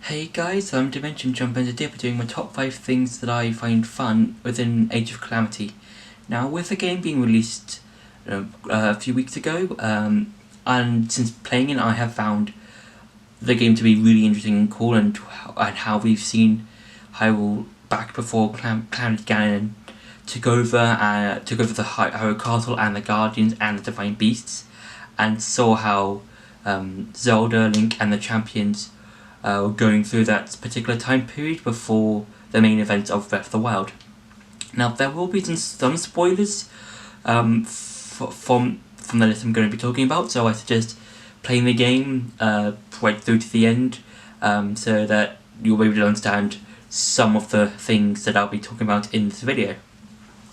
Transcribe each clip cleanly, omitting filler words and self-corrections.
Hey guys, I'm Dimension Jump and today we're doing my top 5 things that I find within Age of Calamity. Now, with the game being released a few weeks ago, and since playing it, I have found the game to be really interesting and cool, and how we've seen Hyrule back before Calamity Ganon took over the Hyrule Castle and the Guardians and the Divine Beasts, and saw how Zelda, Link, and the champions going through that particular time period before the main event of Breath of the Wild. Now, there will be some spoilers from the list I'm going to be talking about, so I suggest playing the game right through to the end, so that you'll be able to understand some of the things that I'll be talking about in this video.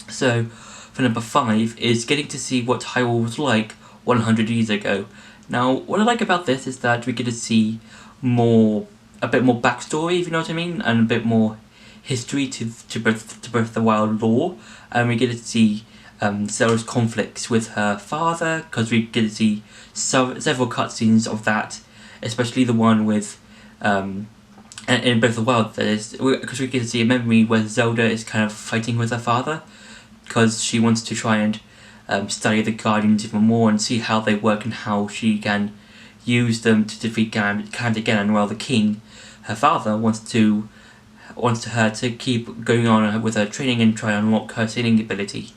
So, for number 5 is getting to see what Hyrule was like 100 years ago. Now, what I like about this is that we get to see a bit more backstory, if you know what I mean, and a bit more history to Breath of the Wild lore, and we get to see Zelda's conflicts with her father, because we get to see several cutscenes of that, especially the one with in Breath of the Wild, that is, because we get to see a memory where Zelda is kind of fighting with her father, because she wants to try and study the Guardians even more and see how they work and how she can use them to defeat Calamity Ganon, while the king, her father, wants her to keep going on with her training and try and unlock her sailing ability.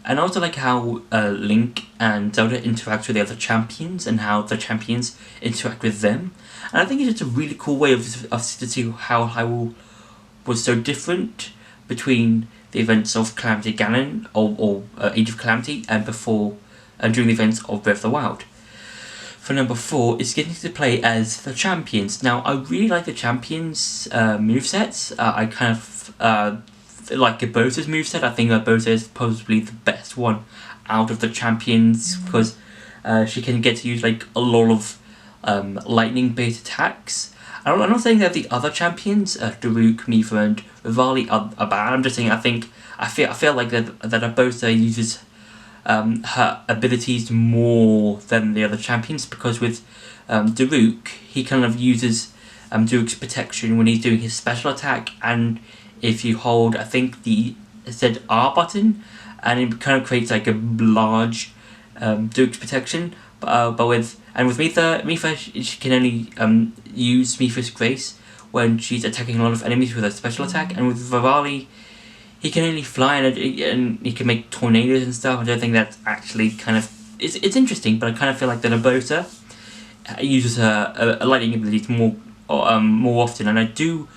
And I also like how Link and Zelda interact with the other champions and how the champions interact with them. And I think it's just a really cool way of to see how Hyrule was so different between the events of Calamity Ganon or Age of Calamity and during the events of Breath of the Wild. For number 4 is getting to play as the champions. Now, I really like the champions' movesets. I kind of like Bowser's moveset. I think Bowser is probably the best one out of the champions, because she can get to use like a lot of lightning-based attacks. I'm not saying that the other champions, Daruk, Mipha, and Rivali are bad. I'm just saying I feel like that Bowser uses her abilities more than the other champions, because with Daruk, he kind of uses Daruk's protection when he's doing his special attack, and if you hold, I think, the said R button, and it kind of creates like a large Daruk's protection. But with Mipha, she can only use Mipha's Grace when she's attacking a lot of enemies with her special attack, and with Rivali, he can only fly and he can make tornadoes and stuff. I don't think that's actually kind of... It's interesting, but I kind of feel like that Bowser uses her lightning abilities more often, and I do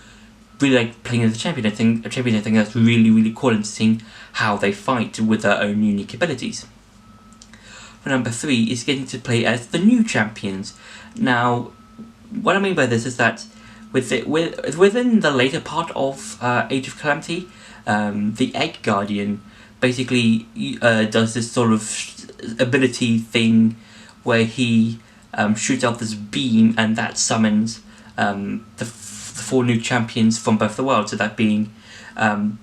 really like playing as a champion. I think that's really, really cool, and seeing how they fight with their own unique abilities. For number 3 is getting to play as the new champions. Now, what I mean by this is that within the later part of Age of Calamity, the Egg Guardian basically does this sort of ability thing where he shoots out this beam, and that summons the 4 new champions from Breath of the Wild. So that being Unabo,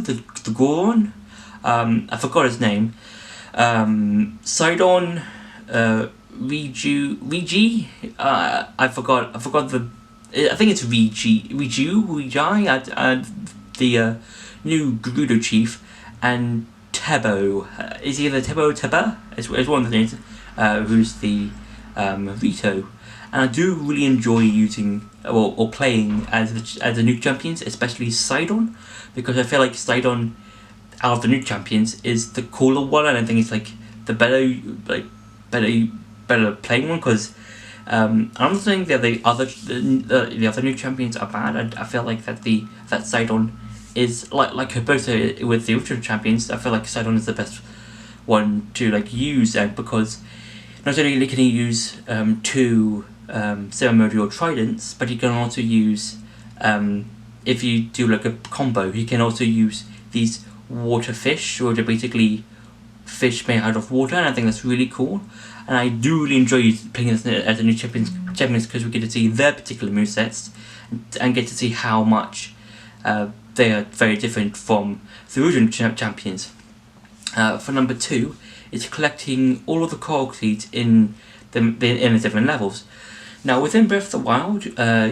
the Goron, I forgot his name, Sidon, Regi, I forgot I think it's Regi, the new Gerudo chief, and Tebo. Is he either Tebo or Teba? It's one of the names. Who's the Rito. And I do really enjoy using or playing as the new champions, especially Sidon, because I feel like Sidon, out of the new champions, is the cooler one, and I think it's like the better playing one, because I'm not saying that the other new champions are bad. I feel like that Sidon is like Herbosa with the original champions. I feel like Sidon is the best one to use, and because not only can he use 2 ceremonial tridents, but he can also use, if you do like a combo, he can also use these water fish, which are basically fish made out of water, and I think that's really cool. And I do really enjoy playing as a new champions, because we get to see their particular movesets and get to see how much they are very different from the original champions. For number 2, is collecting all of the Cork Seeds in the different levels. Now, within Breath of the Wild,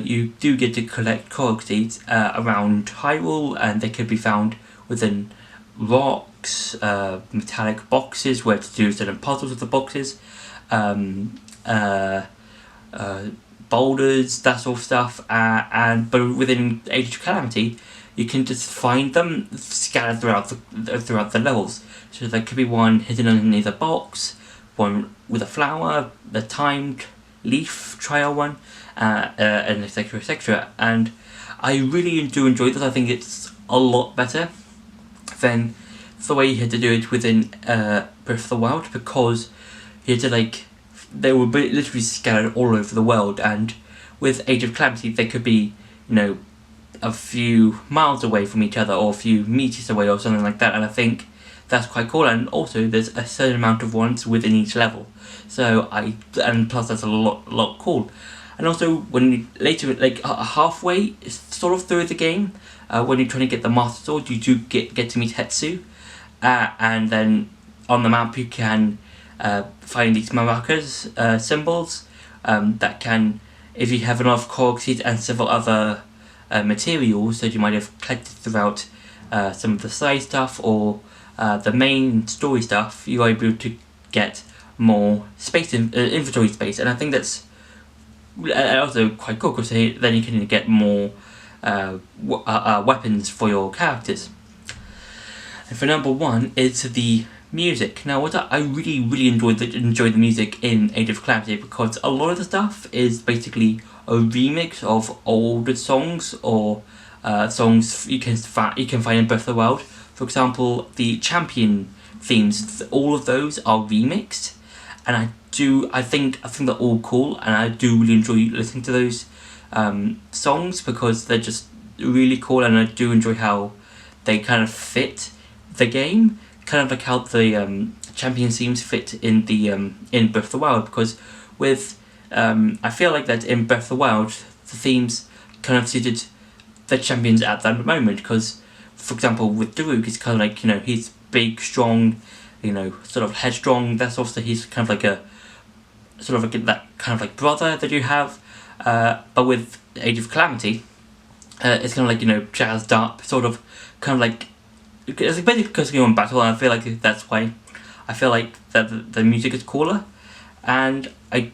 you do get to collect Cork Seeds around Hyrule, and they can be found within rocks, metallic boxes where to do certain puzzles with the boxes, boulders, that sort of stuff. But within Age of Calamity, you can just find them scattered throughout the levels. So there could be one hidden underneath a box, one with a flower, the timed leaf trial one, and etc, etc. And I really do enjoy this. I think it's a lot better than the way you had to do it within Breath of the Wild, because you had to they were literally scattered all over the world, and with Age of Calamity they could be, a few miles away from each other or a few meters away or something like that, and I think that's quite cool. And also there's a certain amount of ones within each level, and plus that's a lot cool. And also when you later, halfway sort of through the game, when you're trying to get the Master Sword, you do get to meet Hetsu, and then on the map you can find these maracas symbols that can, if you have enough Cork Seeds and several other materials that you might have collected throughout some of the side stuff or the main story stuff, you are able to get more space inventory space, and I think that's also quite cool, because then you can get more weapons for your characters. And for number one is the music. Now, I really enjoyed the music in Age of Calamity, because a lot of the stuff is basically a remix of older songs or songs you can find in Breath of the Wild. For example, the champion themes, all of those are remixed, and I think they're all cool, and I do really enjoy listening to those songs, because they're just really cool, and I do enjoy how they kind of fit the game, kind of like how the champion themes fit in the in Breath of the Wild, because with I feel like that in Breath of the Wild the themes kind of suited the champions at that moment, because for example with Daruk, it's kind of like, he's big, strong, sort of headstrong, that's also, he's kind of like a sort of like that kind of like brother that you have, but with Age of Calamity it's kind of like, jazzed up, sort of kind of like, it's basically because you're in battle, and I feel like that's why I feel like that the music is cooler. And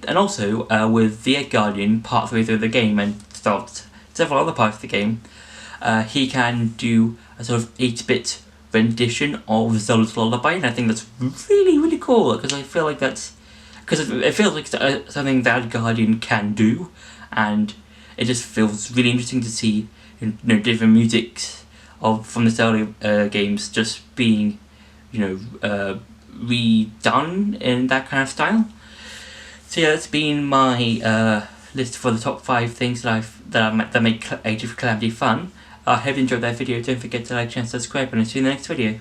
also with the Egg Guardian partway through the game and several other parts of the game, he can do a sort of 8-bit rendition of Zelda's Lullaby, and I think that's really cool, because I feel like it feels like something that Guardian can do, and it just feels really interesting to see different musics from the Zelda games just being redone in that kind of style. So yeah, that's been my list for the top 5 things that make Age of Calamity fun. I hope you enjoyed that video. Don't forget to like and subscribe, and I'll see you in the next video.